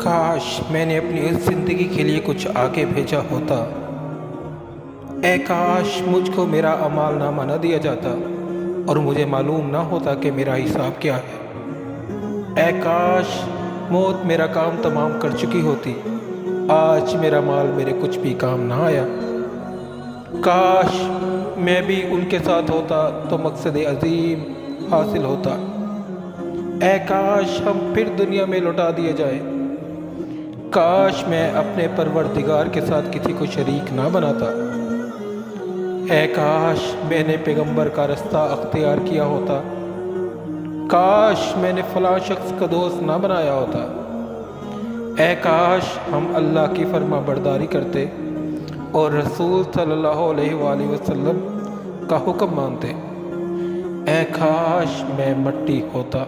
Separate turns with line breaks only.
کاش میں نے اپنی اس زندگی کے لیے کچھ آگے بھیجا ہوتا۔ اے کاش مجھ کو میرا اعمال نامہ نہ دیا جاتا اور مجھے معلوم نہ ہوتا کہ میرا حساب کیا ہے۔ اے کاش موت میرا کام تمام کر چکی ہوتی، آج میرا مال میرے کچھ بھی کام نہ آیا۔ کاش میں بھی ان کے ساتھ ہوتا تو مقصد عظیم حاصل ہوتا۔ اے کاش ہم پھر دنیا میں لوٹا دیے جائیں۔ کاش میں اپنے پروردگار کے ساتھ کسی کو شریک نہ بناتا۔ اے کاش میں نے پیغمبر کا رستہ اختیار کیا ہوتا۔ کاش میں نے فلاں شخص کا دوست نہ بنایا ہوتا۔ اے کاش ہم اللہ کی فرما برداری کرتے اور رسول صلی اللہ علیہ وآلہ وسلم کا حکم مانتے۔ اے کاش میں مٹی ہوتا۔